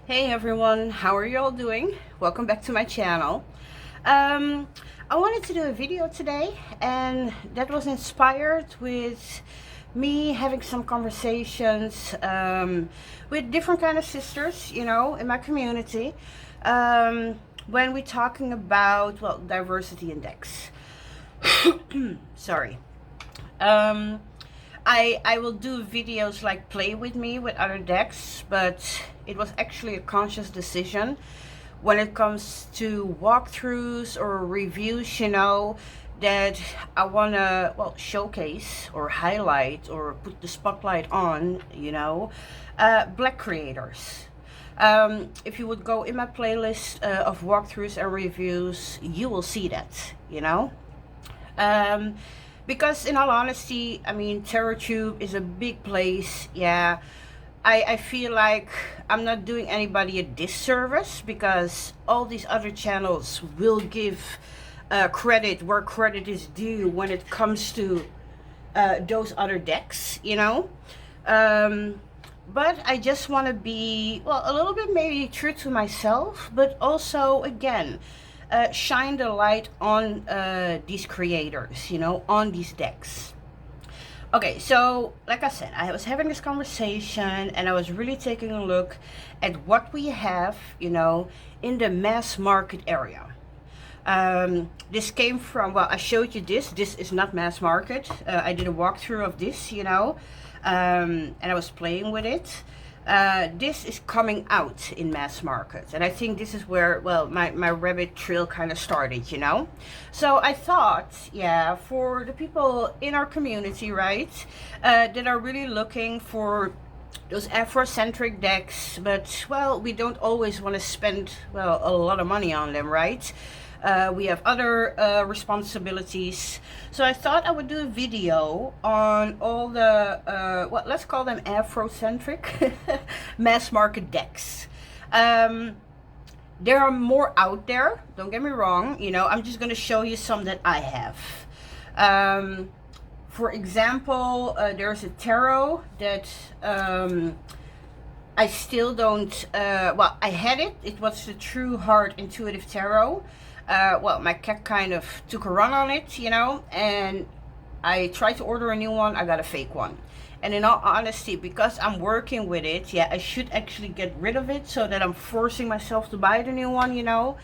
Hey everyone, how are you all doing? Welcome back to my channel. I wanted to do a video today, and that was inspired with me having some conversations with different kind of sisters, you know, in my community, when we're talking about, well, diversity index. Sorry. I will do videos like play with me with other decks, but it was actually a conscious decision when it comes to walkthroughs or reviews, you know, that I want to, well, showcase or highlight or put the spotlight on, you know, black creators. If you would go in my playlist of walkthroughs and reviews, you will see that, you know. Because in all honesty, I mean, TerraTube is a big place. Yeah, I feel like I'm not doing anybody a disservice, because all these other channels will give credit where credit is due when it comes to those other decks, you know. But I just want to be, well, a little bit maybe true to myself, but also, again, shine the light on these creators, you know, on these decks. Okay, so like I said, I was having this conversation and I was really taking a look at what we have, you know, in the mass market area. This came from, well, I showed you this. This is not mass market. I did a walkthrough of this, you know, and I was playing with it. This is coming out in mass market, and I think this is where, well, my rabbit trail kind of started, you know. So I thought, yeah, for the people in our community, right, that are really looking for those Afrocentric decks, but, well, we don't always want to spend, well, a lot of money on them, right? We have other responsibilities. So I thought I would do a video on all the, well, let's call them Afrocentric mass market decks. There are more out there, don't get me wrong. You know, I'm just going to show you some that I have. For example, there's a tarot that I still don't, well, I had it. It was the True Heart Intuitive Tarot. Well, my cat kind of took a run on it, you know, and I tried to order a new one. I got a fake one. And in all honesty, because I'm working with it, yeah, I should actually get rid of it so that I'm forcing myself to buy the new one, you know,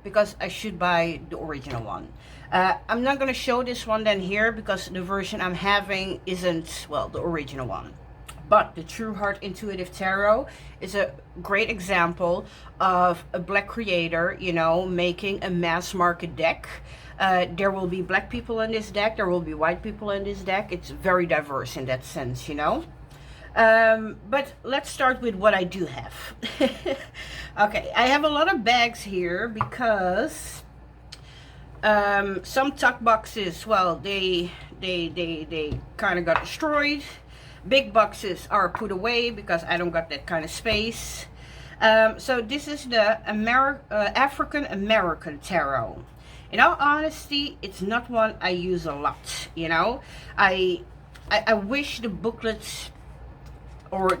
because I should buy the original one. I'm not going to show this one then here, because the version I'm having isn't, well, the original one. But the True Heart Intuitive Tarot is a great example of a black creator, you know, making a mass market deck. There will be black people in this deck. There will be white people in this deck. It's very diverse in that sense, you know. But let's start with what I do have. Okay, I have a lot of bags here because some tuck boxes, well, they kind of got destroyed. Big boxes are put away because I don't got that kind of space. So this is the African American Tarot. In all honesty, it's not one I use a lot, you know. I wish the booklets, or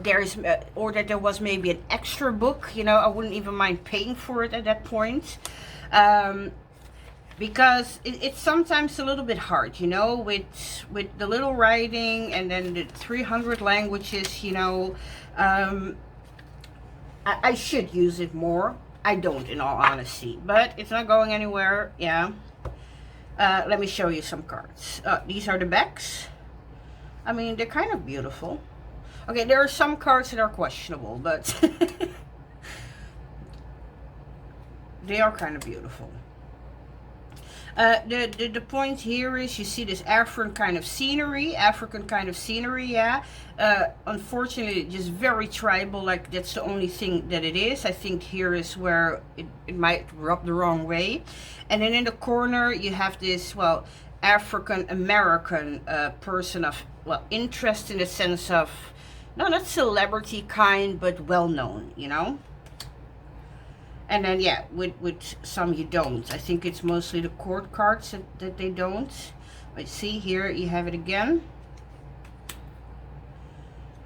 or that there was maybe an extra book, you know. I wouldn't even mind paying for it at that point. Because it's sometimes a little bit hard, you know, with the little writing and then the 300 languages, you know. I should use it more. I don't, in all honesty, but it's not going anywhere. Yeah. Let me show you some cards. These are the backs. I mean, they're kind of beautiful. Okay, there are some cards that are questionable, but they are kind of beautiful. The point here is, you see this African kind of scenery, yeah. Unfortunately, just very tribal, like that's the only thing that it is. I think here is where it might rub the wrong way. And then in the corner, you have this, well, African American person of, well, interest in the sense of, no, not celebrity kind, but well known, you know. And then, yeah, with some you don't. I think it's mostly the court cards that they don't. But see, here you have it again.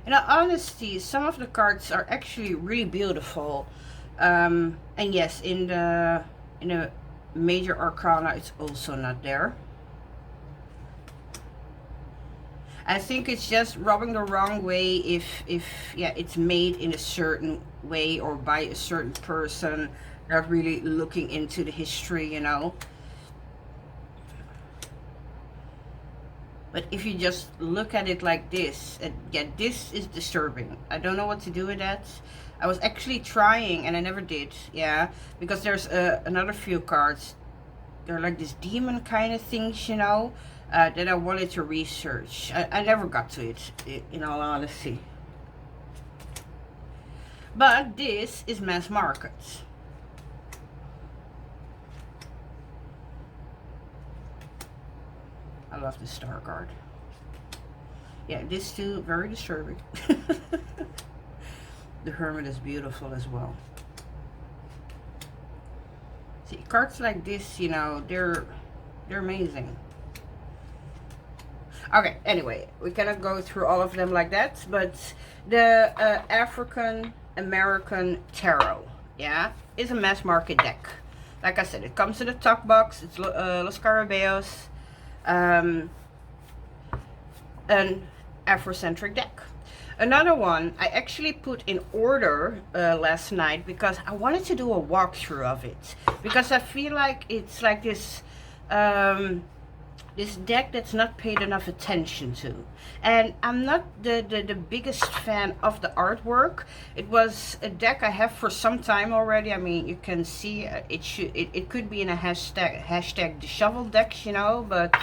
In all honesty, some of the cards are actually really beautiful. And yes, in the major arcana, it's also not there. I think it's just rubbing the wrong way if yeah, it's made in a certain way or by a certain person, not really looking into the history, you know. But if you just look at it like this, yeah, this is disturbing. I don't know what to do with that. I was actually trying and I never did, yeah, because there's another few cards. They're like this demon kind of things, you know, that I wanted to research. I never got to it, in all honesty. But this is Mass Market. I love the star card. Yeah, this too, very disturbing. The Hermit is beautiful as well. See, cards like this, you know, they're amazing. Okay, anyway, we cannot go through all of them like that, but the African American Tarot, yeah, is a mass market deck. Like I said, it comes in a tuck box. It's Los Scarabeos, an Afrocentric deck. Another one I actually put in order last night because I wanted to do a walkthrough of it, because I feel like it's like this this deck that's not paid enough attention to, and I'm not the biggest fan of the artwork. It was a deck I have for some time already. I mean, you can see it could be in a hashtag disheveled decks, you know, but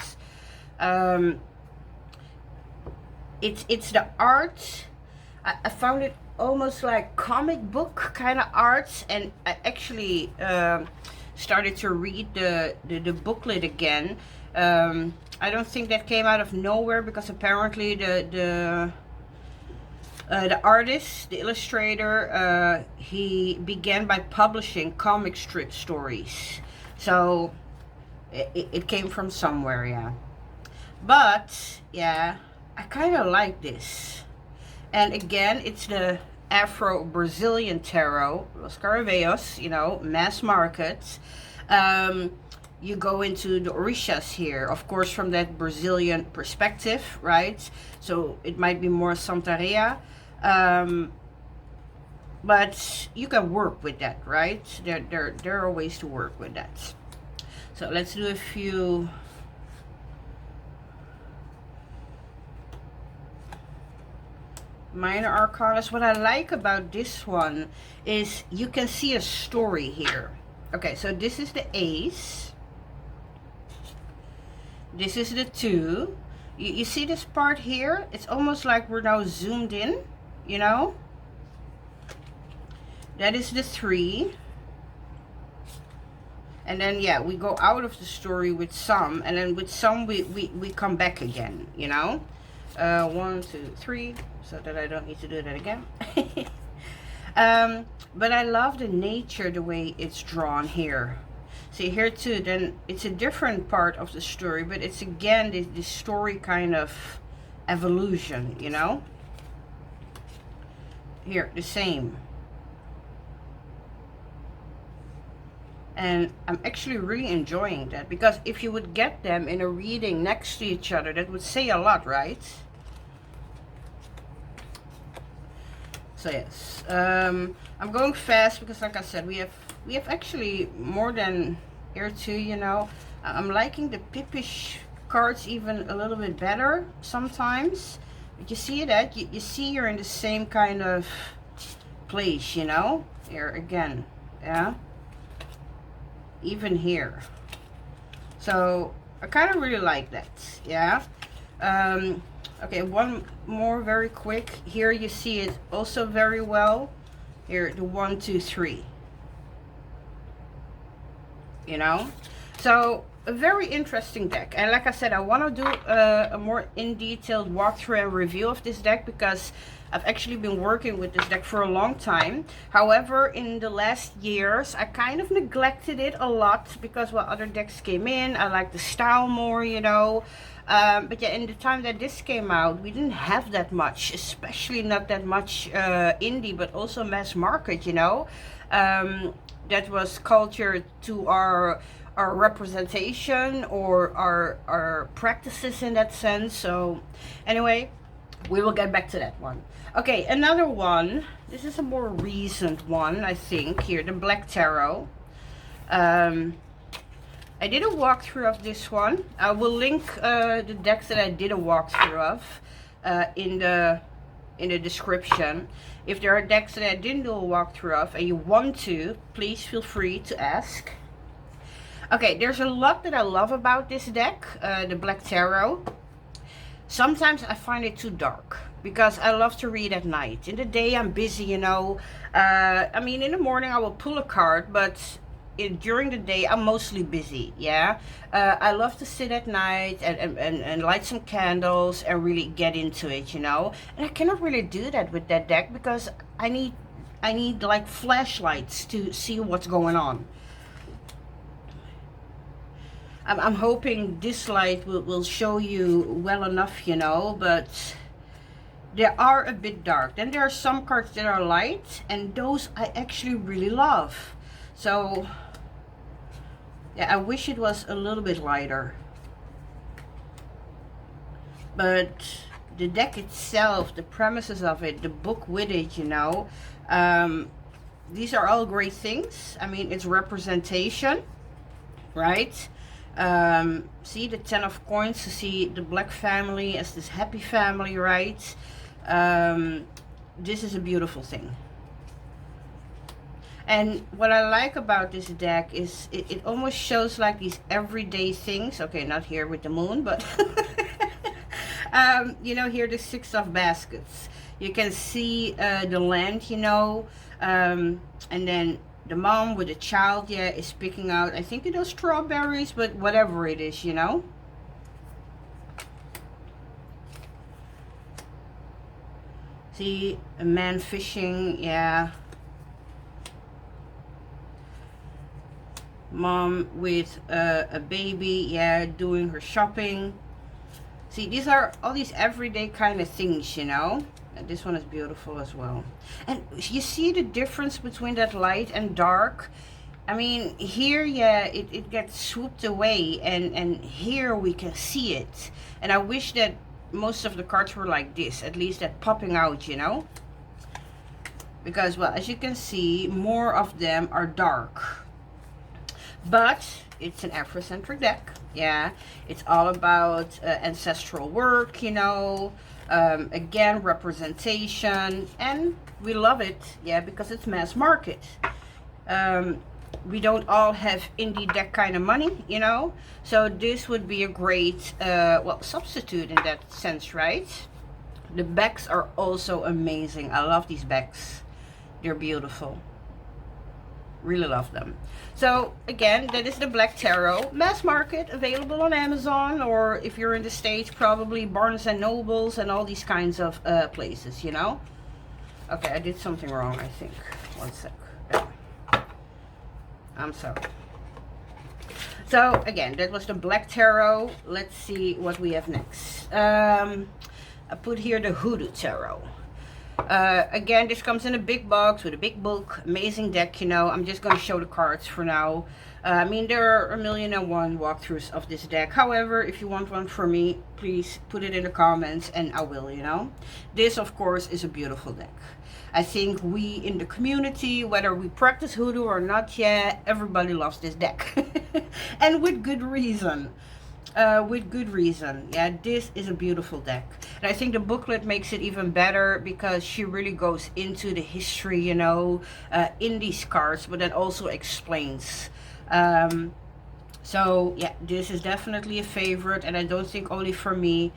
it's the art. I found it almost like comic book kind of art, and I actually started to read the booklet again. I don't think that came out of nowhere, because apparently the artist, the illustrator, he began by publishing comic strip stories, so it came from somewhere, yeah. But yeah, I kind of like this. And again, it's the Afro Brazilian Tarot, Los Scarabeos, you know, mass markets. You go into the Orishas here, of course, from that Brazilian perspective, right? So it might be more Santeria. But you can work with that, right? There are ways to work with that. So let's do a few. Minor arcanas. What I like about this one is you can see a story here. Okay, so this is the Ace. This is the 2. You see this part here? It's almost like we're now zoomed in, you know? That is the 3. And then, yeah, we go out of the story with some, and then with some we come back again, you know? 1, 2, 3, so that I don't need to do that again. But I love the nature, the way it's drawn here. See here too, then it's a different part of the story, but it's again this story kind of evolution, you know. Here, the same. And I'm actually really enjoying that, because if you would get them in a reading next to each other, that would say a lot, right? So yes, I'm going fast because, like I said, we have actually more than here too, you know. I'm liking the Pippish cards even a little bit better sometimes. But you see that? You see you're in the same kind of place, you know? Here again, yeah? Even here. So I kind of really like that, yeah? Okay, one more very quick. Here you see it also very well. Here, the 1, 2, 3. You know? So a very interesting deck, and like I said, I want to do a more in-detailed walkthrough and review of this deck because I've actually been working with this deck for a long time. However, in the last years, I kind of neglected it a lot because while other decks came in, I like the style more, you know. But yeah, in the time that this came out, we didn't have that much, especially not that much indie, but also mass market, you know. That was cultured to our representation or our practices in that sense. So anyway, we will get back to that one. Okay, another one. This is a more recent one, I think. Here, the Black Tarot. I did a walkthrough of this one. I will link the decks that I did a walkthrough of in the description. If there are decks that I didn't do a walkthrough of and you want to, please feel free to ask. Okay, there's a lot that I love about this deck, the Black Tarot. Sometimes I find it too dark because I love to read at night. In the day I'm busy, you know. I mean, in the morning I will pull a card, but during the day I'm mostly busy, yeah. I love to sit at night and light some candles and really get into it, you know. And I cannot really do that with that deck because I need like flashlights to see what's going on. I'm hoping this light will show you well enough, you know, but they are a bit dark. Then there are some cards that are light, and those I actually really love. So yeah, I wish it was a little bit lighter. But the deck itself, the premises of it, the book with it, you know, these are all great things. I mean, it's representation, right? See the 10 of coins, to see the black family as this happy family, right? This is a beautiful thing. And what I like about this deck is it almost shows like these everyday things. Okay, not here with the moon, but you know, here the 6 of baskets. You can see the land, you know, and then the mom with the child, yeah, is picking out, I think it is strawberries, but whatever it is, you know. See a man fishing, yeah. Mom with a baby, yeah, doing her shopping. See, these are all these everyday kind of things, you know. And this one is beautiful as well. And you see the difference between that light and dark. I mean, here, yeah, it gets swooped away, and here we can see it. And I wish that most of the cards were like this, at least that popping out, you know. Because, well, as you can see, more of them are dark. But it's an Afrocentric deck, yeah. It's all about ancestral work, you know. Again, representation, and we love it, yeah, because it's mass market. We don't all have indie deck kind of money, you know, so this would be a great well, substitute in that sense, right? The backs are also amazing. I love these backs. They're beautiful. Really love them. So again, that is the Black Tarot, mass market, available on Amazon, or if you're in the States, probably Barnes and Nobles and all these kinds of places, you know. Okay, I did something wrong, I think. One sec. I'm sorry. So again, that was the Black Tarot. Let's see what we have next. I put here the Hoodoo Tarot. Again, this comes in a big box with a big book. Amazing deck, you know. I'm just going to show the cards for now. I mean, there are 1,000,001 walkthroughs of this deck. However, if you want one for me, please put it in the comments and I will, you know. This, of course, is a beautiful deck. I think we in the community, whether we practice Hoodoo or not yet, everybody loves this deck. And with good reason. Yeah, this is a beautiful deck, and I think the booklet makes it even better because she really goes into the history, you know, in these cards, but then also explains. So yeah, this is definitely a favorite, and I don't think only for me.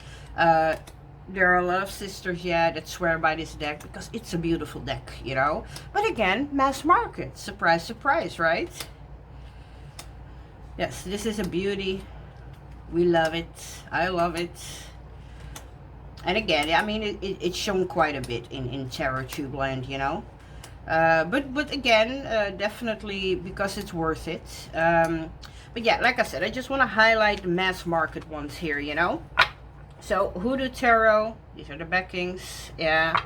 There are a lot of sisters, yeah, that swear by this deck because it's a beautiful deck, you know. But again, mass market, surprise, surprise, right? Yes, this is a beauty. We love it. I love it. And again, I mean, it's shown quite a bit in Tarot Tube Land, you know. But again, definitely because it's worth it. But yeah, like I said, I just want to highlight the mass market ones here, you know. So Hoodoo Tarot, these are the backings. Yeah,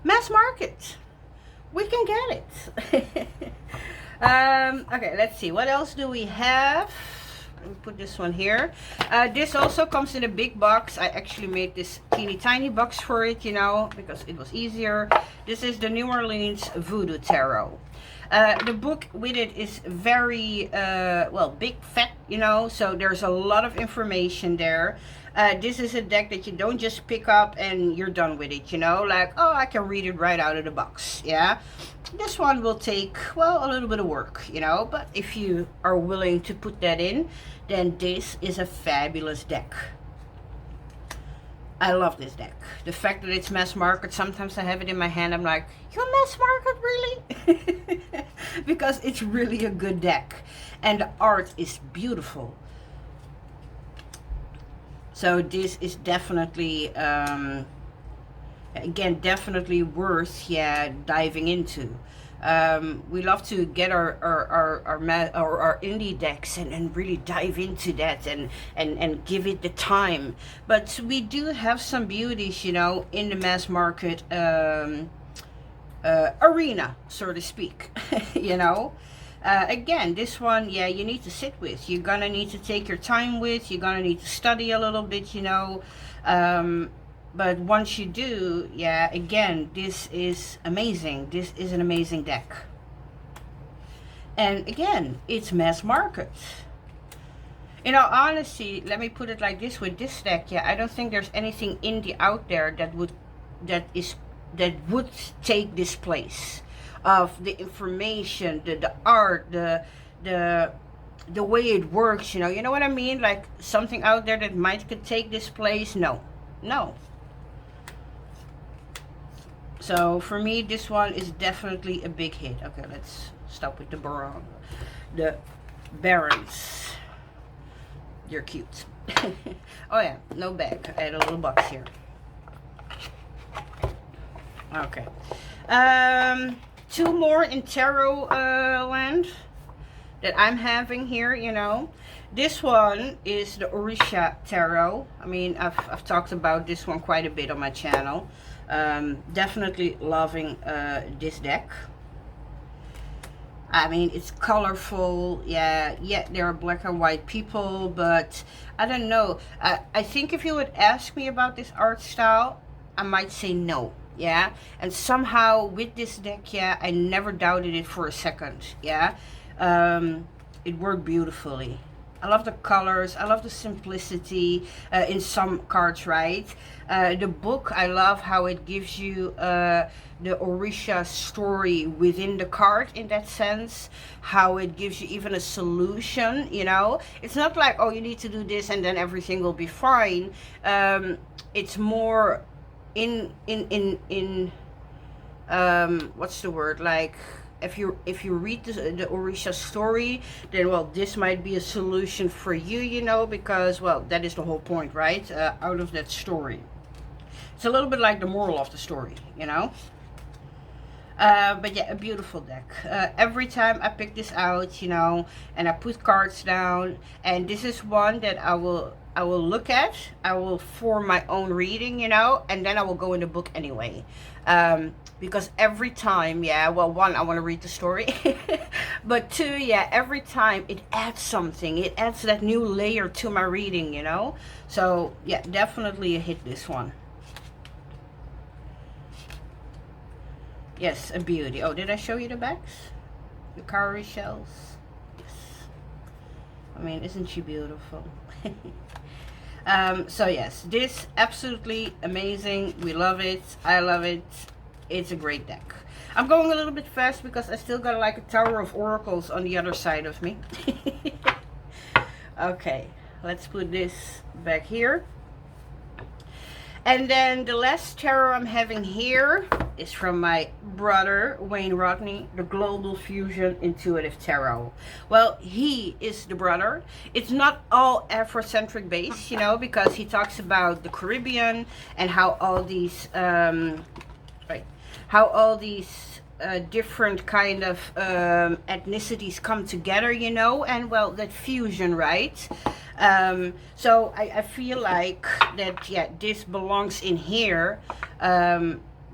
mass market, we can get it. Okay, let's see, what else do we have? Let me put this one here. This also comes in a big box. I actually made this teeny tiny box for it, you know, because it was easier. This is the New Orleans Voodoo Tarot. The book with it is very, well, big, fat, you know, so there's a lot of information there. This is a deck that you don't just pick up and you're done with it, you know, like, oh, I can read it right out of the box, yeah. This one will take, well, a little bit of work, you know, but if you are willing to put that in, then this is a fabulous deck. I love this deck. The fact that it's mass market, sometimes I have it in my hand, I'm like, you're mass market, really? Because it's really a good deck. And the art is beautiful. So this is definitely, again, definitely worth, yeah, diving into. We love to get our indie decks and really dive into that and give it the time. But we do have some beauties, you know, in the mass market arena, so to speak. You know, again, this one, yeah, you need to sit with. You're gonna need to take your time with. You're gonna need to study a little bit, you know. But once you do, yeah, again, this is amazing. This is an amazing deck. And again, it's mass market. You know, honestly, let me put it like this with this deck. Yeah, I don't think there's anything indie out there that would take this place of the information, the art, the way it works. You know what I mean? Like something out there that could take this place. No. So for me, this one is definitely a big hit. Okay, let's stop with the Barons. They're cute. Oh yeah, no bag. I had a little box here. Okay. Two more in tarot land that I'm having here, you know. This one is the Orisha Tarot. I mean, I've talked about this one quite a bit on my channel. Definitely loving this deck. I mean, it's colorful. Yeah, there are black and white people, but I don't know. I think if you would ask me about this art style, I might say no. Yeah, and somehow with this deck, yeah, I never doubted it for a second. Yeah, it worked beautifully. I love the colors. I love the simplicity in some cards, right? The book, I love how it gives you the Orisha story within the card in that sense. How it gives you even a solution, you know? It's not like, oh, you need to do this and then everything will be fine. It's more in what's the word? Like, if you read the Orisha story, then, well, this might be a solution for you, you know, because, well, that is the whole point, right? Out of that story. It's a little bit like the moral of the story, you know. But yeah, a beautiful deck. Every time I pick this out, you know, and I put cards down, and this is one that I will look at. I will form my own reading, you know, and then I will go in the book anyway. Because every time, yeah, well, one, I want to read the story. But two, yeah, every time it adds something. It adds that new layer to my reading, you know. So, yeah, definitely a hit, this one. Yes, a beauty. Oh, did I show you the backs? The cowrie shells. Yes. I mean, isn't she beautiful? So yes, this absolutely amazing. We love it. I love it. It's a great deck. I'm going a little bit fast because I still got like a Tower of Oracles on the other side of me. Okay, let's put this back here. And then the last tarot I'm having here is from my brother, Wayne Rodney, the Global Fusion Intuitive Tarot. Well, he is the brother. It's not all Afrocentric based, you know, because he talks about the Caribbean and how all these, different kind of ethnicities come together, you know, and well, that fusion, right? So I feel like that, yeah, this belongs in here,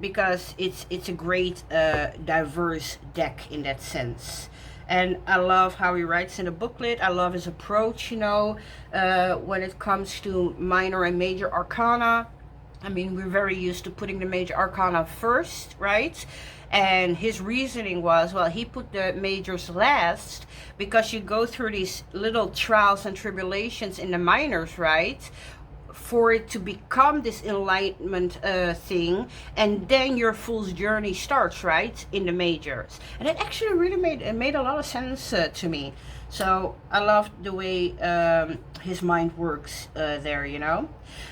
because it's a great diverse deck in that sense. And I love how he writes in the booklet. I love his approach, you know, when it comes to minor and major arcana. I mean, we're very used to putting the major arcana first, right? And his reasoning was, well, he put the majors last because you go through these little trials and tribulations in the minors, right? For it to become this enlightenment thing, and then your fool's journey starts, right, in the majors. And it actually really made a lot of sense to me. So I love the way his mind works there, you know.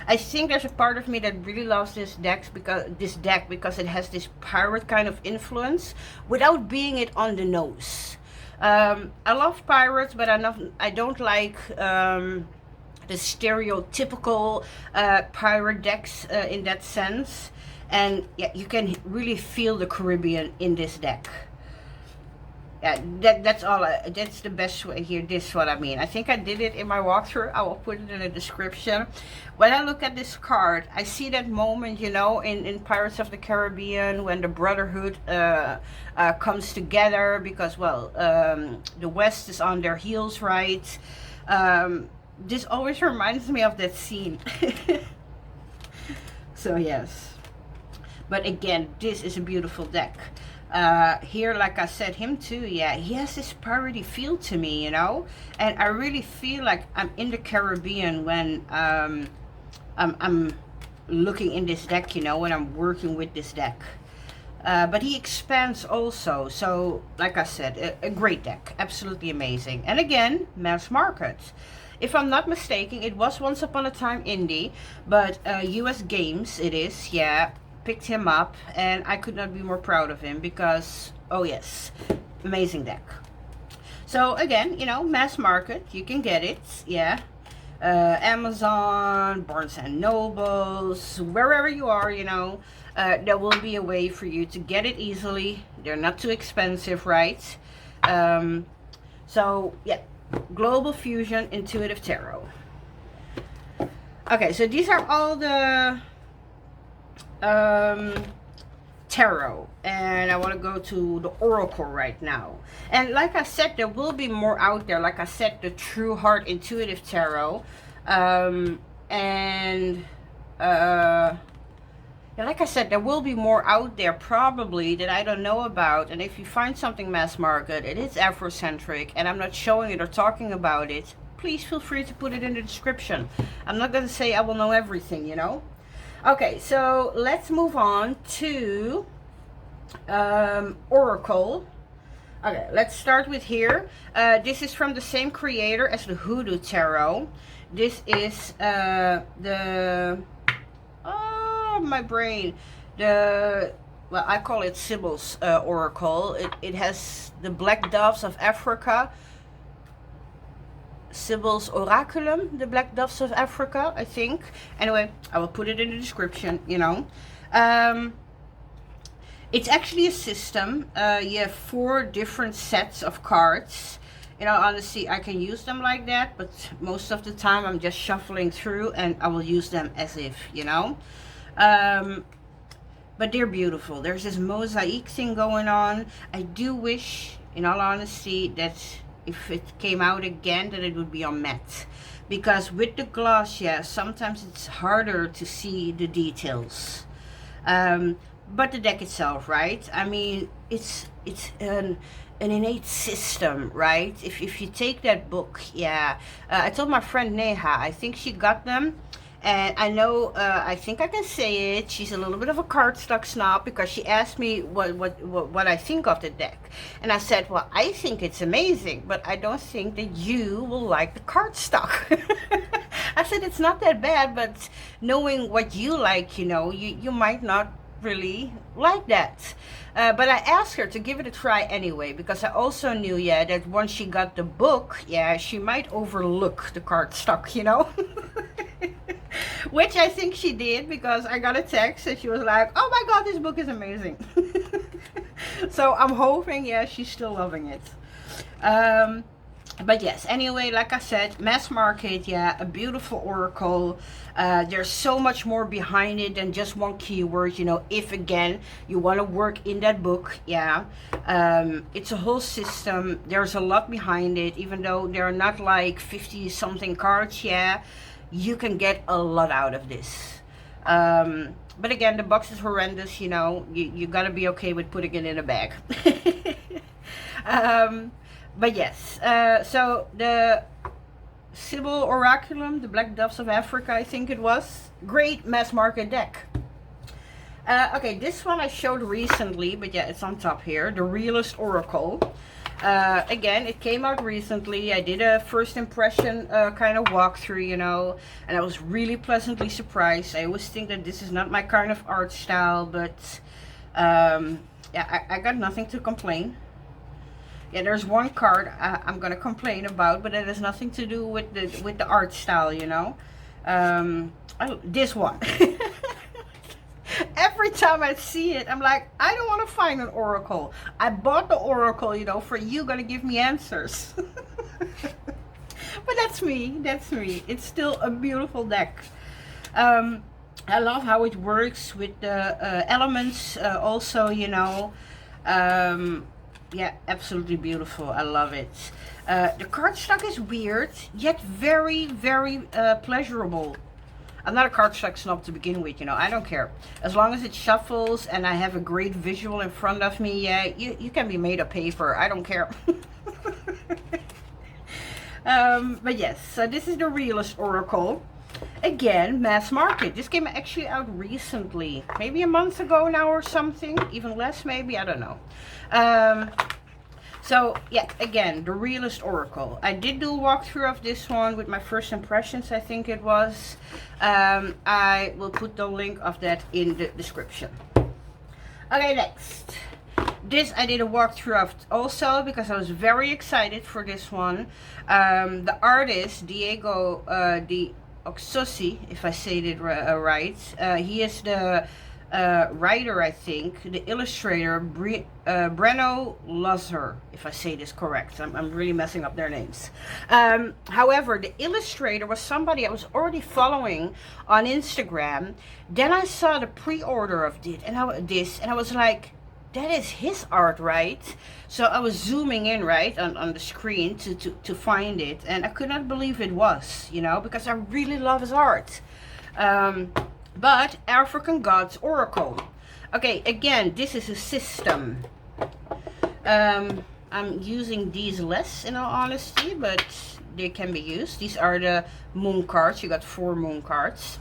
I think there's a part of me that really loves this deck because it has this pirate kind of influence without being it on the nose. I love pirates, but I don't like the stereotypical pirate decks in that sense. And yeah, you can really feel the Caribbean in this deck. Yeah, that's the best way here. This is what I mean. I think I did it in my walkthrough. I will put it in the description. When I look at this card, I see that moment, you know, in Pirates of the Caribbean when the Brotherhood comes together because, well, the West is on their heels, right? This always reminds me of that scene. So yes, but again, this is a beautiful deck. Here, like I said, him too, yeah, he has this piratey feel to me, you know, and I really feel like I'm in the Caribbean when I'm looking in this deck, you know, when I'm working with this deck. But he expands also, so like I said, a great deck, absolutely amazing. And again, Mass Market. If I'm not mistaken, it was once upon a time indie, but US Games it is, yeah, picked him up, and I could not be more proud of him because, oh yes, amazing deck. So again, you know, Mass Market, you can get it, yeah. Amazon, Barnes and Nobles, wherever you are, you know, there will be a way for you to get it easily. They're not too expensive, right? So yeah, Global Fusion Intuitive Tarot. Okay, so these are all the tarot, and I want to go to the Oracle right now. And like I said, there will be more out there. Like I said, the True Heart Intuitive Tarot, yeah, like I said, there will be more out there probably that I don't know about. And if you find something Mass Market, it is Afrocentric, and I'm not showing it or talking about it, please feel free to put it in the description. I'm not going to say I will know everything, you know. Okay, so let's move on to Oracle. Okay, let's start with here. This is from the same creator as the Hoodoo Tarot. This is my brain, well, I call it Sibyls Oracle. It has the Black Doves of Africa. Sibyls Oraculum, the Black Doves of Africa, I think. Anyway, I will put it in the description, you know. It's actually a system. You have 4 different sets of cards. You know, honestly, I can use them like that, but most of the time I'm just shuffling through and I will use them as if, you know. But they're beautiful. There's this mosaic thing going on. I do wish, in all honesty, that if it came out again, that it would be on matte. Because with the gloss, yeah, sometimes it's harder to see the details. But the deck itself, right? I mean, it's an innate system, right? If you take that book, yeah. I told my friend Neha, I think she got them. And I know, I think I can say it, she's a little bit of a cardstock snob because she asked me what I think of the deck. And I said, well, I think it's amazing, but I don't think that you will like the cardstock. I said, it's not that bad, but knowing what you like, you know, you might not really like that. But I asked her to give it a try anyway, because I also knew, yeah, that once she got the book, yeah, she might overlook the cardstock, you know? Which I think she did, because I got a text and she was like, oh my god, this book is amazing. So I'm hoping, yeah, she's still loving it. But yes, anyway, like I said, Mass Market, yeah, a beautiful oracle. There's so much more behind it than just one keyword, you know, if again you want to work in that book, yeah. It's a whole system. There's a lot behind it, even though there are not like 50 something cards, yeah, you can get a lot out of this. But again, the box is horrendous, you know, you gotta be okay with putting it in a bag. But yes, so the Sibyls Oraculum, the Black Doves of Africa, I think it was. Great mass market deck. Okay, this one I showed recently, but yeah, it's on top here. The Realest Oracle. Again, it came out recently. I did a first impression kind of walkthrough, you know, and I was really pleasantly surprised. I always think that this is not my kind of art style, but yeah, I got nothing to complain. Yeah, there's one card I'm gonna complain about, but it has nothing to do with the art style, you know. This one. Every time I see it, I'm like, I don't want to find an oracle. I bought the oracle, you know, for you gonna give me answers. But that's me. That's me. It's still a beautiful deck. I love how it works with the elements. Also, you know. Yeah, absolutely beautiful. I love it. The cardstock is weird, yet very, very pleasurable. I'm not a cardstock snob to begin with, you know. I don't care. As long as it shuffles and I have a great visual in front of me, yeah, you can be made of paper. I don't care. But yes, so this is the Realest Oracle. Again, Mass Market. This came actually out recently, maybe a month ago now or something, even less maybe, I don't know. So yeah, again, the Realest Oracle. I did do a walkthrough of this one with my first impressions, I think it was. I will put the link of that in the description. Okay, next. This I did a walkthrough of also because I was very excited for this one. The artist, Diego the Oxóssi, if I say it right. He is the writer, I think, the illustrator, Breno Loeser, if I say this correct. I'm really messing up their names. However, the illustrator was somebody I was already following on Instagram. Then I saw the pre-order of it, and I was like, that is his art, right? So I was zooming in, right, on the screen to find it, and I could not believe it was, you know, because I really love his art. But African Gods Oracle. Okay, again, this is a system. I'm using these less, in all honesty, but they can be used. These are the moon cards. You got 4 moon cards.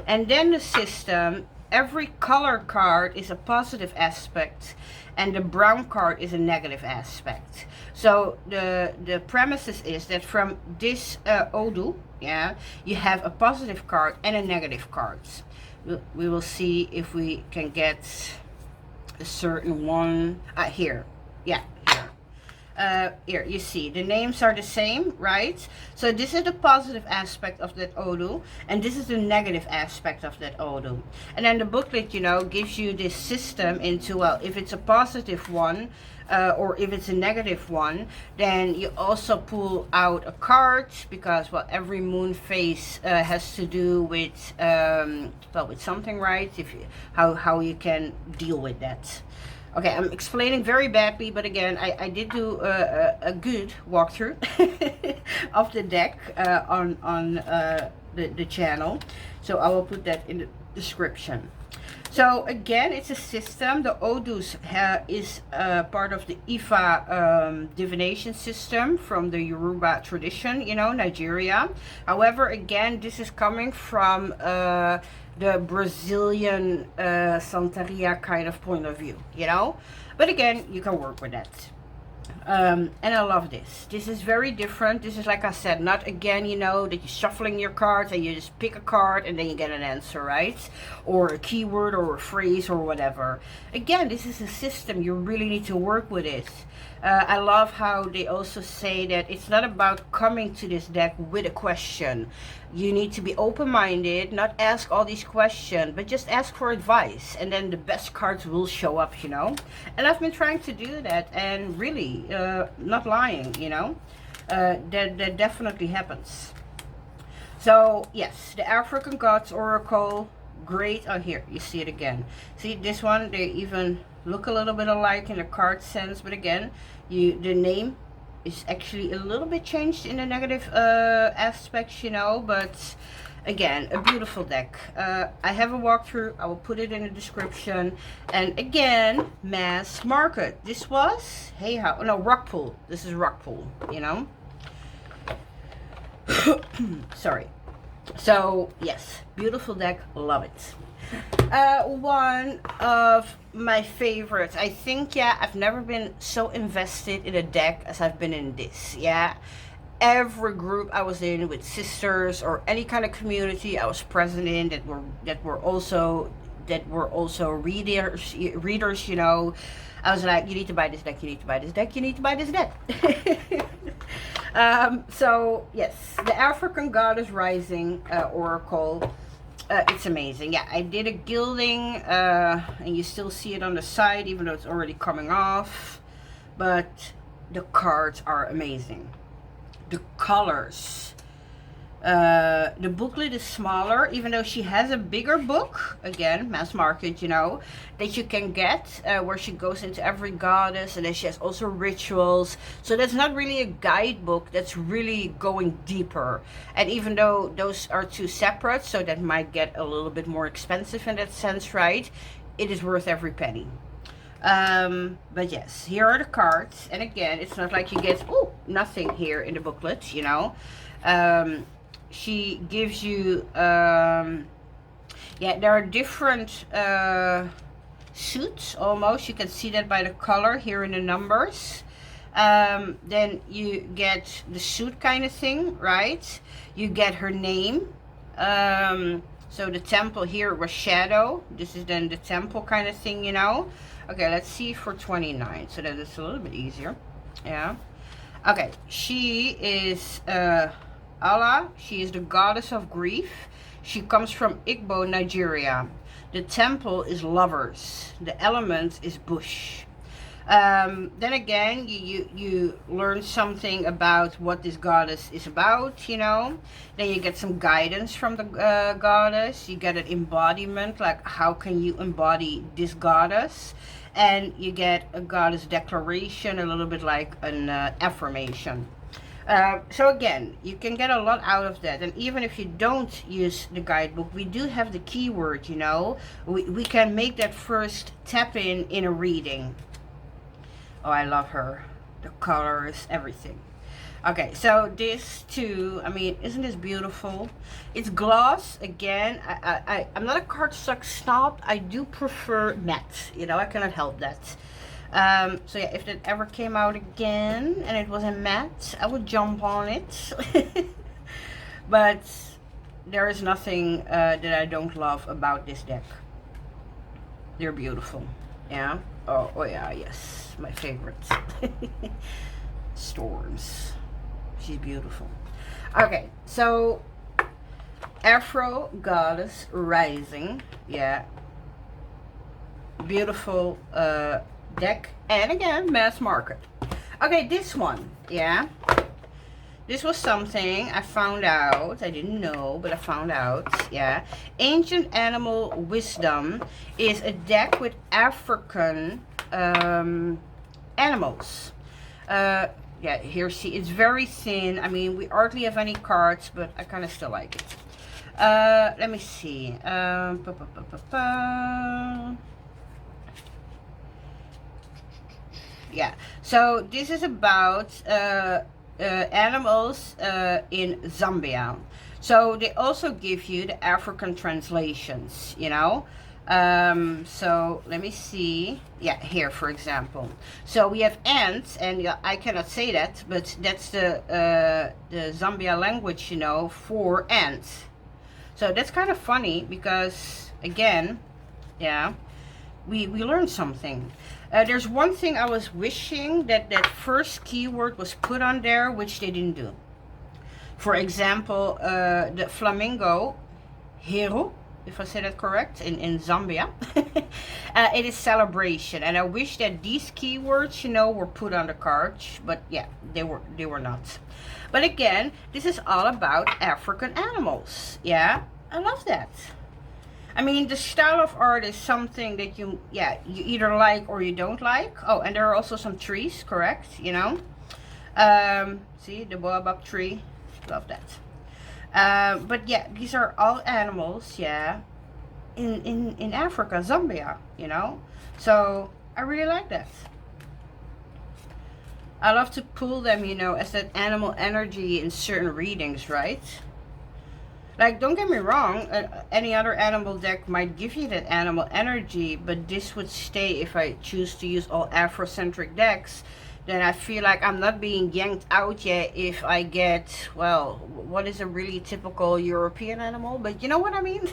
And then the system, every color card is a positive aspect, and the brown card is a negative aspect. So the premises is that from this Voodoo, yeah, you have a positive card and a negative card. We will see if we can get a certain one. Here, yeah, here. Here you see the names are the same, right? So this is the positive aspect of that Voodoo, and this is the negative aspect of that Voodoo. And then the booklet, you know, gives you this system into, well, if it's a positive one, or if it's a negative one, then you also pull out a card, because, well, every moon phase has to do with well, with something, right? If you, how you can deal with that. Okay, I'm explaining very badly, but again, I did do a good walkthrough of the deck on the channel, so I will put that in the description. So again, it's a system. The Odus is part of the Ifa divination system from the Yoruba tradition, you know, Nigeria. However, again, this is coming from the Brazilian Santeria kind of point of view, you know. But again, you can work with that. And I love this. This is very different. This is, like I said, not again, you know, that you're shuffling your cards and you just pick a card and then you get an answer, right? Or a keyword or a phrase or whatever. Again, this is a system. You really need to work with it. I love how they also say that it's not about coming to this deck with a question. You need to be open-minded, not ask all these questions, but just ask for advice. And then the best cards will show up, you know. And I've been trying to do that, and really, not lying, you know. That definitely happens. So, yes, the African Gods Oracle, great. Oh, here, you see it again. See, this one, they even look a little bit alike in the card sense, but again, the name is actually a little bit changed in the negative aspects, you know, but again, a beautiful deck. I have a walkthrough. I will put it in the description. And again, Mass Market. This was, hey, how, no, Rockpool. This is Rockpool, you know. Sorry. So, yes, beautiful deck. Love it. One of my favorites. I think, yeah, I've never been so invested in a deck as I've been in this, yeah. Every group I was in with sisters or any kind of community I was present in that were also readers, you know, I was like, you need to buy this deck, you need to buy this deck, you need to buy this deck. So yes, the African Goddess Rising Oracle. It's amazing. Yeah, I did a gilding, and you still see it on the side, even though it's already coming off. But the cards are amazing. The colors. The booklet is smaller, even though she has a bigger book, again, Mass Market, you know, that you can get, where she goes into every goddess, and then she has also rituals. So that's not really a guidebook, that's really going deeper. And even though those are two separate, so that might get a little bit more expensive in that sense, right? It is worth every penny. But yes, here are the cards, and again, it's not like you get nothing here in the booklet, you know. She gives you yeah, there are different suits almost. You can see that by the color here in the numbers. Then you get the suit kind of thing, right? You get her name. So the temple here was shadow. This is then the temple kind of thing, you know. Okay, let's see for 29, so that it's a little bit easier. Yeah. Okay, she is Allah. She is the goddess of grief. She comes from Igbo, Nigeria. The temple is lovers. The element is bush. Then again, you learn something about what this goddess is about, you know. Then you get some guidance from the goddess. You get an embodiment, like how can you embody this goddess. And you get a goddess declaration, a little bit like an affirmation. So again, you can get a lot out of that. And even if you don't use the guidebook, we do have the keyword, you know. We can make that first tap in a reading. Oh, I love her. The colors, everything. Okay, so this too, I mean, isn't this beautiful? It's gloss. Again, I'm not a cardstock snob. I do prefer matte. You know, I cannot help that. So yeah, if that ever came out again and it was in matte, I would jump on it. But there is nothing that I don't love about this deck. They're beautiful. Yeah. Oh yeah, yes. My favorite. Storms. She's beautiful. Okay, so Afro Goddess Rising. Yeah. Beautiful deck. And again, Mass Market. Okay, this one. Yeah. This was something I found out. I didn't know, but I found out. Yeah. Ancient Animal Wisdom is a deck with African animals. Yeah, here, see, it's very thin. I mean, we hardly have any cards, but I kind of still like it. Let me see. Yeah, so this is about animals in Zambia. So they also give you the African translations, you know. So let me see. Yeah, here for example. So we have ants, and I cannot say that, but that's the Zambia language, you know, for ants. So that's kind of funny because again, yeah, we learned something. There's one thing I was wishing that first keyword was put on there, which they didn't do. For example, the flamingo, hero, if I say that correct, in Zambia. It is celebration, and I wish that these keywords, you know, were put on the cards, but yeah, they were not. But again, this is all about African animals. Yeah, I love that. I mean, the style of art is something that you either like or you don't like. Oh, and there are also some trees, correct, you know. See the baobab tree, love that. But yeah, these are all animals, yeah, in Africa, Zambia, you know. So I really like that. I love to pull them, you know, as that animal energy in certain readings, right? Like, don't get me wrong, any other animal deck might give you that animal energy, but this would stay if I choose to use all Afrocentric decks. Then I feel like I'm not being yanked out yet if I get, well, what is a really typical European animal? But you know what I mean?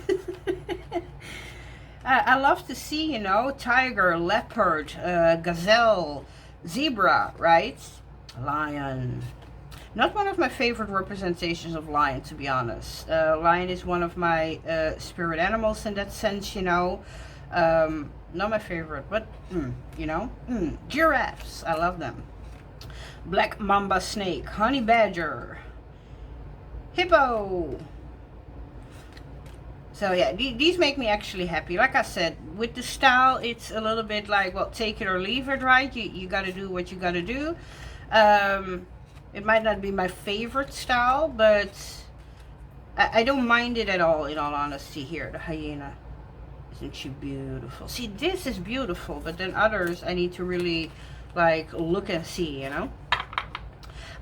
I love to see, you know, tiger, leopard, gazelle, zebra, right? Lion. Not one of my favorite representations of lion, to be honest. Lion is one of my spirit animals in that sense, you know. Not my favorite, but, you know. Giraffes, I love them. Black mamba snake, honey badger, hippo. So yeah, these make me actually happy. Like I said, with the style, it's a little bit like, well, take it or leave it, right? You got to do what you got to do. It might not be my favorite style, but I don't mind it at all, in all honesty. Here, the hyena. Isn't she beautiful? See, this is beautiful, but then others I need to really, like, look and see, you know?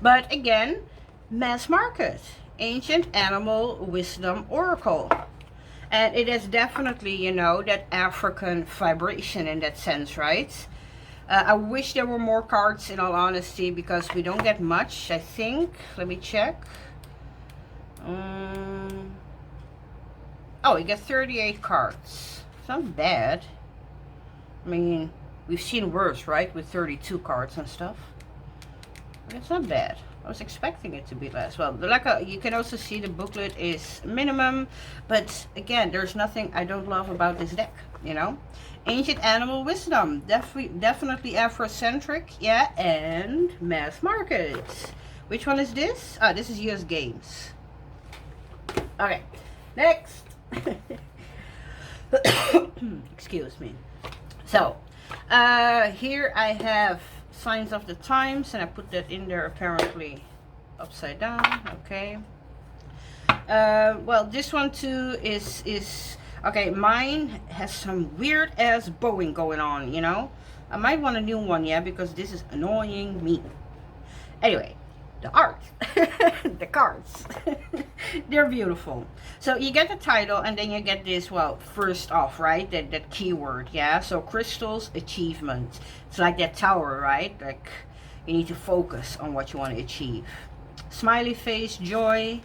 But again, Mass Market. Ancient Animal Wisdom Oracle. And it is definitely, you know, that African vibration in that sense, right? I wish there were more cards, in all honesty, because we don't get much, I think. Let me check. Oh, we get 38 cards. It's not bad. I mean, we've seen worse, right? With 32 cards and stuff. But it's not bad. I was expecting it to be less. Well, you can also see the booklet is minimum. But again, there's nothing I don't love about this deck, you know? Ancient Animal Wisdom, definitely Afrocentric, yeah, and Mass Market. Which one is this? Oh, this is US Games. Okay, next. Excuse me. So, here I have Signs of the Times, and I put that in there apparently upside down, okay. Well, this one too is okay, mine has some weird ass bowing going on, you know. I might want a new one, yeah, because this is annoying me. Anyway, the art, the cards, they're beautiful. So you get the title, and then you get this, well, first off, right, that keyword, yeah. So crystals, achievement. It's like that tower, right? Like you need to focus on what you want to achieve. Smiley face, joy.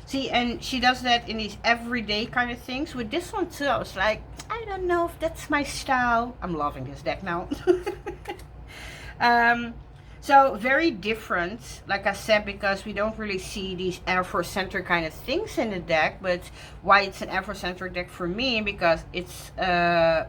See, and she does that in these everyday kind of things. With this one too, I was like, I don't know if that's my style. I'm loving this deck now. So very different, like I said, because we don't really see these Afrocentric kind of things in the deck. But why it's an Afrocentric deck for me, because it's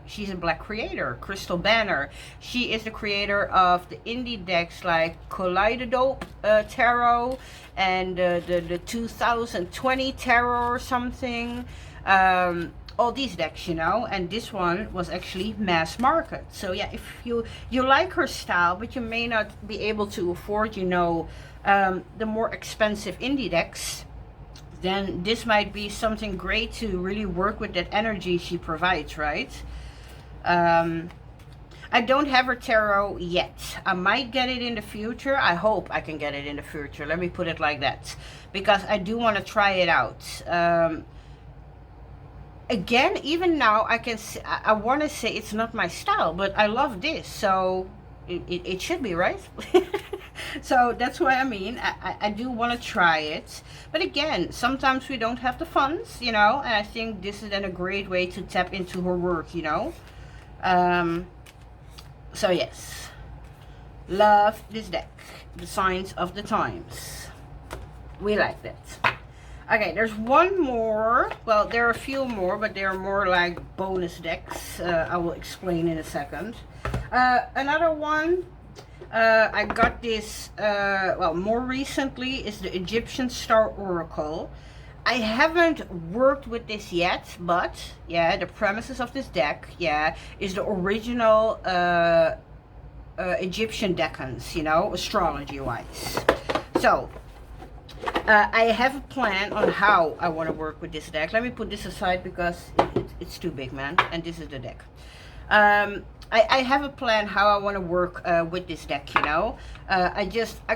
she's a black creator, Crystal Banner. She is the creator of the indie decks like Kaleidodope Tarot and the 2020 Tarot or something. All these decks, you know, and this one was actually Mass Market. So yeah, if you like her style, but you may not be able to afford, you know, the more expensive indie decks, then this might be something great to really work with that energy she provides, right? I don't have her tarot yet. I might get it in the future. I hope I can get it in the future. Let me put it like that, because I do want to try it out. again, even now, I can say, I want to say it's not my style, but I love this, so it should be, right? So that's what I mean. I do want to try it, but again, sometimes we don't have the funds, you know, and I think this is then a great way to tap into her work, you know. So yes, love this deck, the Signs of the Times. We like that. Okay, there's one more. Well, there are a few more, but they are more like bonus decks. I will explain in a second. Another one, I got this, well, more recently, is the Egyptian Star Oracle. I haven't worked with this yet, but yeah, the premises of this deck, yeah, is the original Egyptian decans, you know, astrology-wise. So, I have a plan on how I want to work with this deck. Let me put this aside because it's too big, man. And this is the deck. I have a plan how I want to work with this deck, you know. I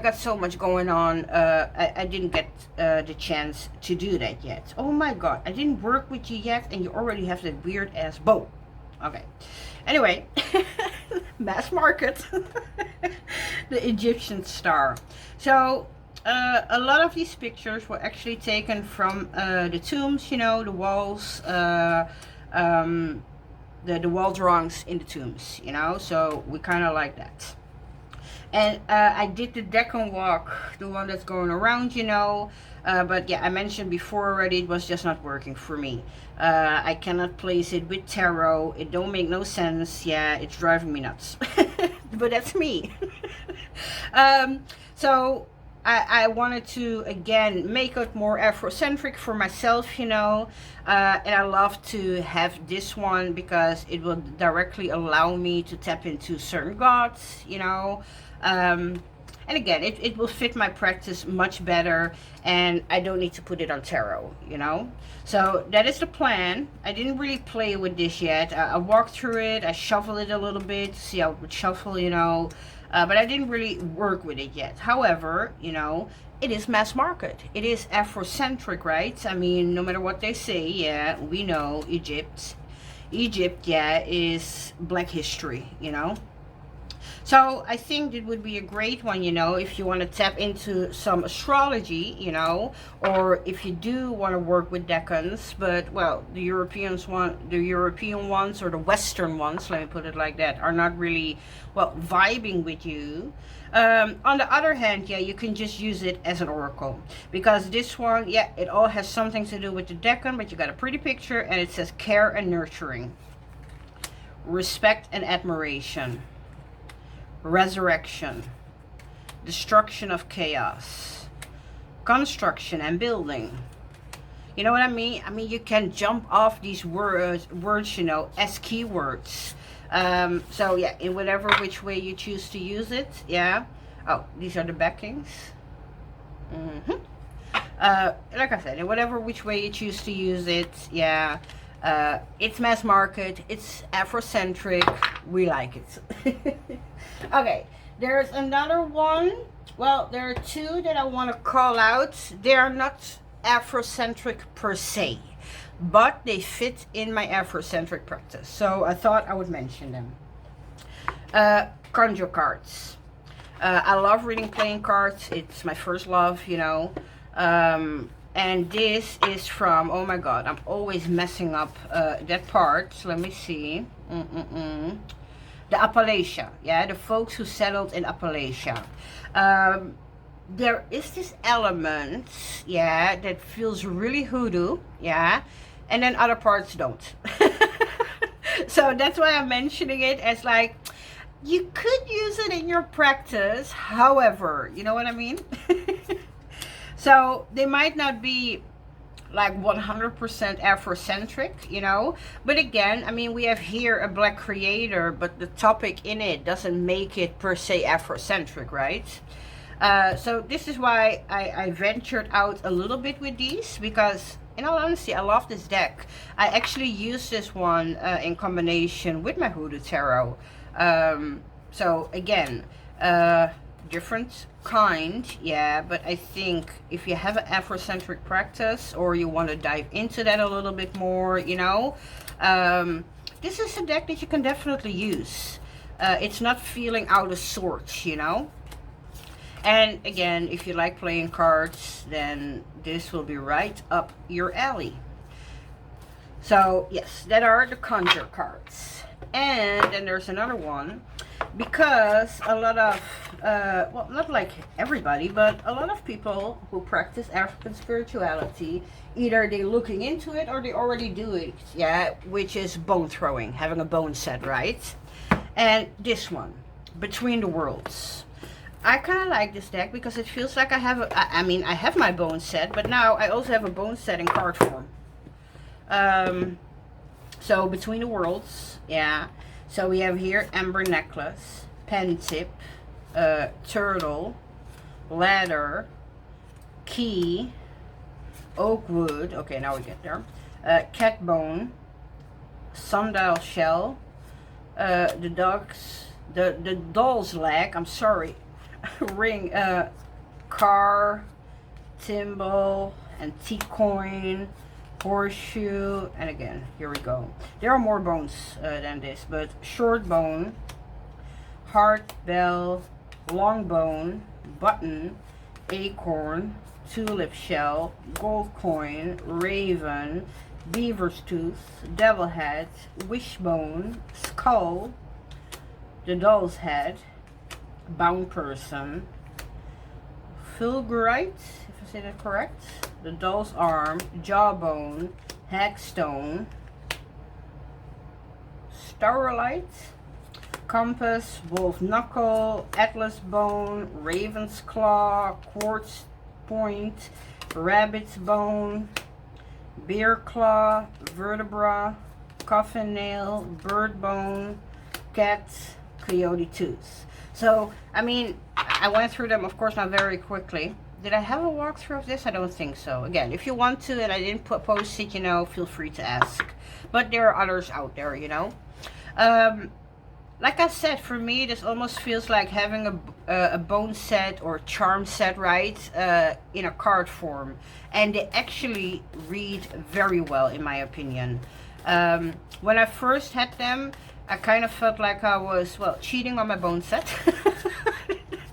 got so much going on. I didn't get the chance to do that yet. Oh my god, I didn't work with you yet and you already have that weird ass bow. Okay. Anyway, Mass Market. The Egyptian Star. So, a lot of these pictures were actually taken from the tombs, you know, the walls, the wall drawings in the tombs, you know, so we kind of like that. And I did the Deccan walk, the one that's going around, you know, but yeah, I mentioned before already, it was just not working for me. I cannot place it with tarot. It don't make no sense. Yeah, it's driving me nuts. But that's me. So I wanted to, again, make it more Afrocentric for myself, you know. And I love to have this one because it will directly allow me to tap into certain gods, you know. And again, it will fit my practice much better, and I don't need to put it on tarot, you know. So that is the plan. I didn't really play with this yet. I walked through it, I shuffled it a little bit to see how it would shuffle, you know. But I didn't really work with it yet. However, you know, it is mass market. It is Afrocentric, right? I mean, no matter what they say, yeah, we know Egypt, yeah, is Black history, you know. So I think it would be a great one, you know, if you want to tap into some astrology, you know, or if you do want to work with decans, but well, the European ones or the Western ones, let me put it like that, are not really, well, vibing with you. On the other hand, yeah, you can just use it as an oracle, because this one, yeah, it all has something to do with the decan, but you got a pretty picture and it says care and nurturing, respect and admiration, resurrection, destruction of chaos, construction and building. You know what I mean? I mean, you can jump off these words, you know, as keywords. So yeah, in whatever which way you choose to use it, yeah. Oh, these are the backings. Like I said, in whatever which way you choose to use it, yeah. It's mass market, it's Afrocentric, we like it. Okay, there's another one. Well, there are two that I want to call out. They are not Afrocentric per se, but they fit in my Afrocentric practice, so I thought I would mention them. Conjure cards. I love reading playing cards. It's my first love, you know. And this is from, oh my god, I'm always messing up that part. Let me see. The Appalachia, yeah, the folks who settled in Appalachia. There is this element, yeah, that feels really hoodoo, yeah, and then other parts don't. So that's why I'm mentioning it as like, you could use it in your practice, however, you know what I mean? So they might not be like 100% Afrocentric, you know, but again, I mean, we have here a Black creator, but the topic in it doesn't make it per se Afrocentric, right? So this is why I ventured out a little bit with these, because in all honesty, I love this deck. I actually use this one in combination with my Hoodoo tarot. So again, different kind, yeah, but I think if you have an Afrocentric practice or you want to dive into that a little bit more, you know, this is a deck that you can definitely use. It's not feeling out of sorts, you know. And again, if you like playing cards, then this will be right up your alley. So yes, that are the conjure cards. And then there's another one, because a lot of, well, not like everybody, but a lot of people who practice African spirituality, either they're looking into it or they already do it, yeah, which is bone throwing, having a bone set, right? And this one, Between the Worlds. I kind of like this deck because it feels like I have, I mean, I have my bone set, but now I also have a bone set in card form. So Between the Worlds, yeah. So we have here Amber Necklace, Pen Tip, Turtle, Ladder, Key, Oak Wood, okay, now we get there, Cat Bone, Sundial Shell, the doll's leg, I'm sorry, ring, car, thimble, antique coin, horseshoe, and again, here we go. There are more bones than this, but short bone, heart, bell, long bone, button, acorn, tulip shell, gold coin, raven, beaver's tooth, devil head, wishbone, skull, the doll's head, bound person, fulgurite, if I say that correct, the doll's arm, jawbone, hagstone, starlight, compass, wolf knuckle, atlas bone, raven's claw, quartz point, rabbit's bone, bear claw, vertebra, coffin nail, bird bone, cat, coyote tooth. So, I mean, I went through them, of course, not very quickly. Did I have a walkthrough of this? I don't think so. Again, if you want to and I didn't post it, you know, feel free to ask. But there are others out there, you know. Like I said, for me, this almost feels like having a bone set or charm set, right, in a card form. And they actually read very well, in my opinion. When I first had them, I kind of felt like I was, well, cheating on my bone set.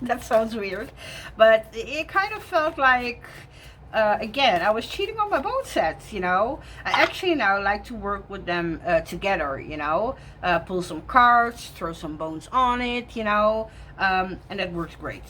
That sounds weird. But it kind of felt like, again, I was cheating on my bone sets, you know. I actually now like to work with them together, you know. Pull some cards, throw some bones on it, you know. And that works great.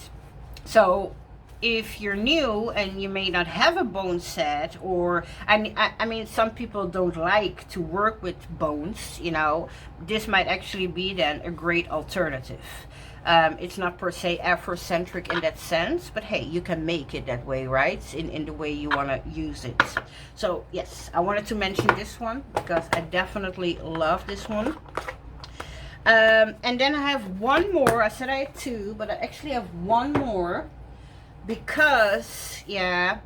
So if you're new and you may not have a bone set, or I mean some people don't like to work with bones, you know, this might actually be then a great alternative. It's not per se Afrocentric in that sense, but hey, you can make it that way, right? In the way you want to use it. So yes, I wanted to mention this one because I definitely love this one. And then I have one more. I said I had two, but I actually have one more because, yeah,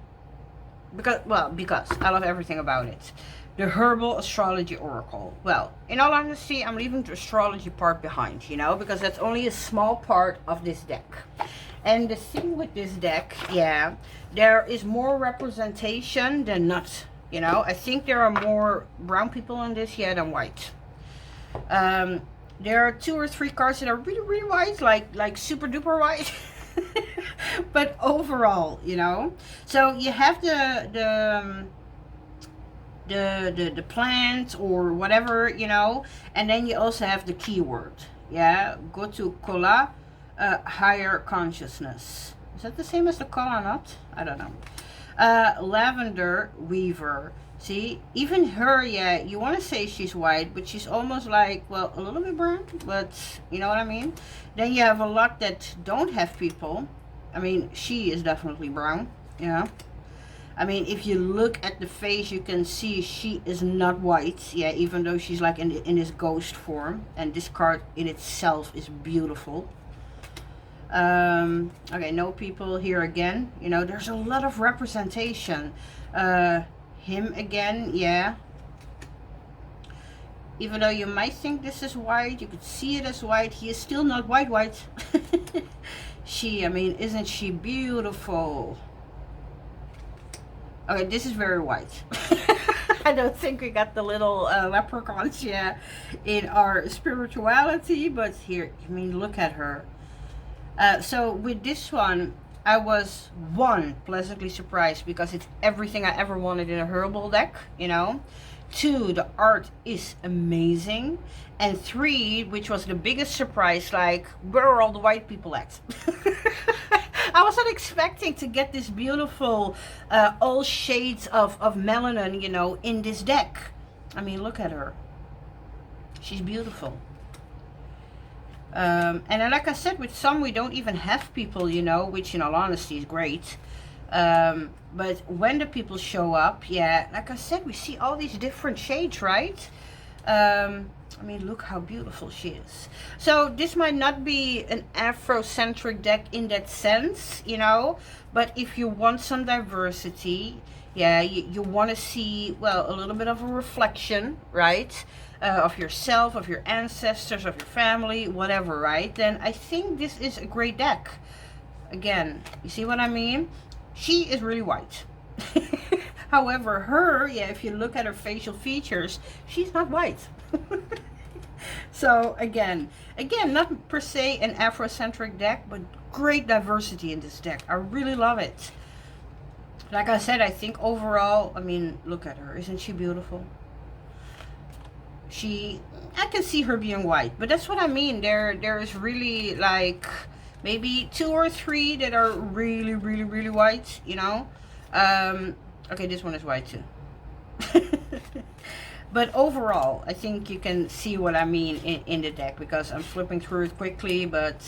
because I love everything about it. The Herbal Astrology Oracle. Well, in all honesty, I'm leaving the astrology part behind, you know, because that's only a small part of this deck. And the thing with this deck, yeah, there is more representation than not, you know. I think there are more brown people in this, yeah, than white. There are 2 or 3 cards that are really, really white, like super duper white. But overall, you know, so you have the plant or whatever, you know, and then you also have the keyword, yeah, go to kola, higher consciousness. Is that the same as the kola nut? I don't know. Lavender weaver. See, even her, yeah, you want to say she's white, but she's almost like, well, a little bit brown, but you know what I mean. Then you have a lot that don't have people. I mean, she is definitely brown, you know. I mean, if you look at the face, you can see she is not white. Yeah, even though she's like in this ghost form. And this card in itself is beautiful. Okay, no people here again. You know, there's a lot of representation. Him again, yeah. Even though you might think this is white, you could see it as white. He is still not white. I mean, isn't she beautiful? Okay, this is very white. I don't think we got the little leprechauns yet in our spirituality, but here, I mean, look at her. So with this one, I was, one, pleasantly surprised because it's everything I ever wanted in a herbal deck, you know. Two, the art is amazing. And three, which was the biggest surprise, like, where are all the white people at? I was not expecting to get this beautiful, all shades of melanin, you know, in this deck. I mean, look at her. She's beautiful. And then, like I said, with some we don't even have people, you know, which in all honesty is great. But when the people show up, yeah, like I said, we see all these different shades, right? I mean, look how beautiful she is. So this might not be an Afrocentric deck in that sense, you know, but if you want some diversity, yeah, you want to see, well, a little bit of a reflection, right? Of yourself, of your ancestors, of your family, whatever, right? Then I think this is a great deck. Again, you see what I mean? She is really white. However, her, yeah, if you look at her facial features, she's not white. So again, not per se an Afrocentric deck, but great diversity in this deck. I really love it. Like I said, I think overall, I mean, look at her. Isn't she beautiful? I can see her being white, but that's what I mean. There is really like maybe 2 or 3 that are really, really, really white, you know. Okay, this one is white too. But overall, I think you can see what I mean in the deck, because I'm flipping through it quickly, but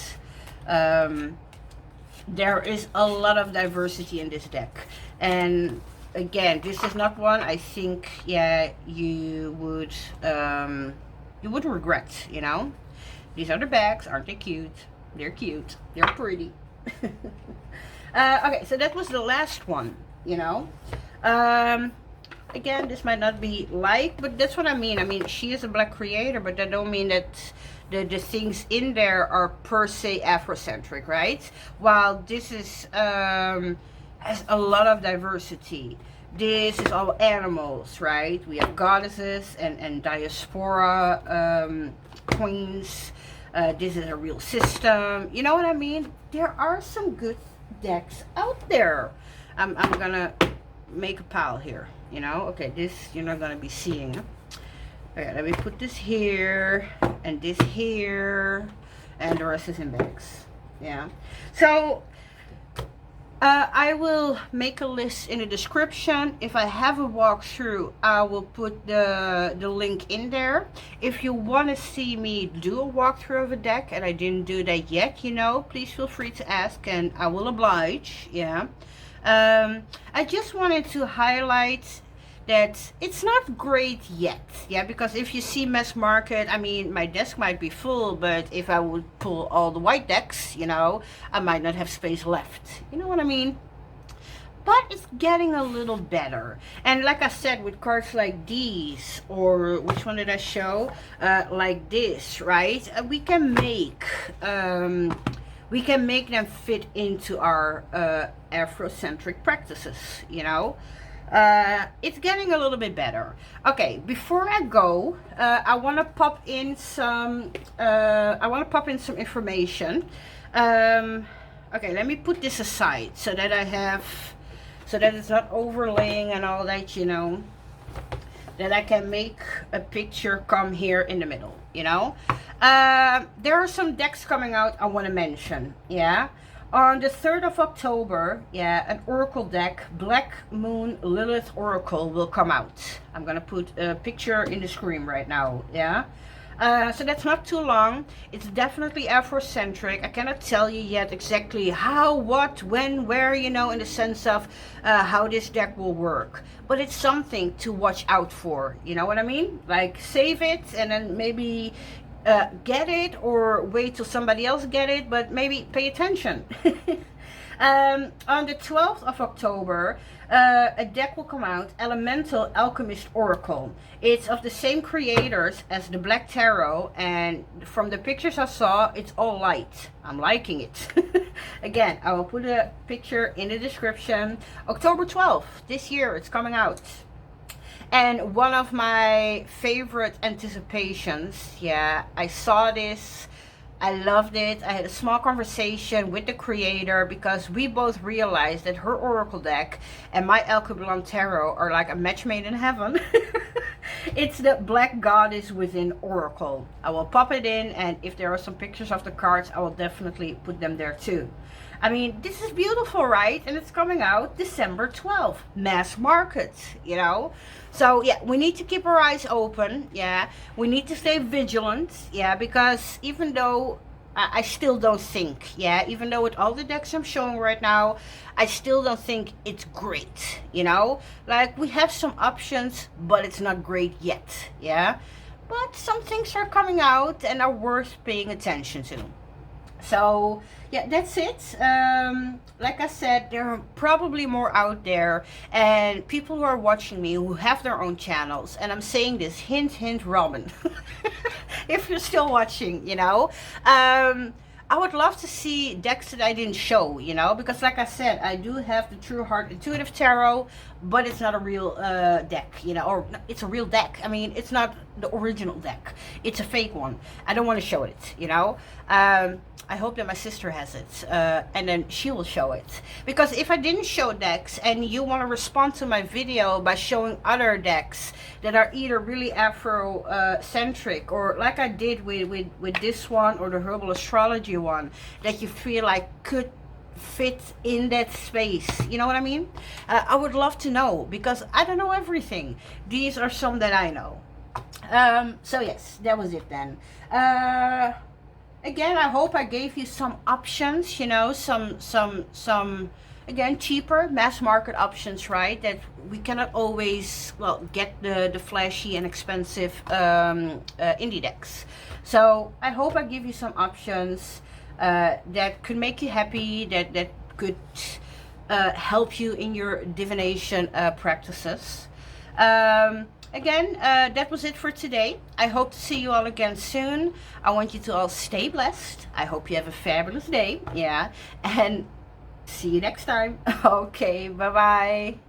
there is a lot of diversity in this deck. And again, this is not one I think, yeah, you would regret, you know. These are the bags. Aren't they cute? They're cute. They're pretty. Okay, so that was the last one, you know. Again, this might not be like, but that's what I mean. I mean, she is a black creator, but that don't mean that the things in there are per se Afrocentric, right? While this is has a lot of diversity. This is all animals, right? We have goddesses and diaspora queens. This is a real system. You know what I mean? There are some good decks out there. I'm gonna make a pile here, you know. Okay, this you're not gonna be seeing. Okay, let me put this here and this here, and the rest is in bags. Yeah. So I will make a list in the description. If I have a walkthrough, I will put the link in there. If you want to see me do a walkthrough of a deck and I didn't do that yet, you know, please feel free to ask and I will oblige. Yeah. I just wanted to highlight that it's not great yet, yeah, because if you see Mass Market, I mean, my desk might be full, but if I would pull all the white decks, you know, I might not have space left. You know what I mean? But it's getting a little better. And like I said, with cards like these, or which one did I show? Like this, right? We can make them fit into our Afrocentric practices, you know. It's getting a little bit better. Okay, before I go, I want to pop in some information. Okay, let me put this aside so that it's not overlaying and all that, you know, that I can make a picture come here in the middle, you know. There are some decks coming out I want to mention, yeah. On the 3rd of October, yeah, an Oracle deck, Black Moon Lilith Oracle, will come out. I'm gonna put a picture in the screen right now, yeah. So that's not too long. It's definitely Afrocentric. I cannot tell you yet exactly how, what, when, where, you know, in the sense of how this deck will work. But it's something to watch out for, you know what I mean? Like, save it and then maybe get it, or wait till somebody else get it, but maybe pay attention. On the 12th of October, a deck will come out, Elemental Alchemist Oracle. It's of the same creators as the Black Tarot, and from the pictures I saw, it's all light. I'm liking it. Again, I will put a picture in the description. October 12th, this year, it's coming out. And one of my favorite anticipations, yeah, I saw this, I loved it. I had a small conversation with the creator because we both realized that her Oracle deck and my Alkebulan Tarot are like a match made in heaven. It's the Black Goddess within Oracle. I will pop it in, and if there are some pictures of the cards, I will definitely put them there too. I mean, this is beautiful, right? And it's coming out December 12th, Mass Market, you know? So, yeah, we need to keep our eyes open, yeah? We need to stay vigilant, yeah? Because even though I still don't think, yeah? Even though with all the decks I'm showing right now, I still don't think it's great, you know? Like, we have some options, but it's not great yet, yeah? But some things are coming out and are worth paying attention to. So yeah, that's it. Like I said, there are probably more out there, and people who are watching me who have their own channels, and I'm saying this, hint hint Robin, if you're still watching, you know. I would love to see decks that I didn't show, you know, because like I said, I do have the True Heart Intuitive Tarot, but it's not a real deck, you know, or it's a real deck. I mean, it's not the original deck. It's a fake one. I don't want to show it, you know. I hope that my sister has it, and then she will show it. Because if I didn't show decks and you want to respond to my video by showing other decks that are either really Afro-centric, or like I did with this one or the Herbal Astrology one, that you feel like could fit in that space, you know what I mean? I would love to know, because I don't know everything. These are some that I know. So yes, that was it then. Again, I hope I gave you some options, you know, some again, cheaper mass market options, right? That we cannot always, well, get the flashy and expensive indie decks. So I hope I give you some options that could make you happy, that could help you in your divination practices. Again, that was it for today. I hope to see you all again soon. I want you to all stay blessed. I hope you have a fabulous day. Yeah. And see you next time. Okay. Bye-bye.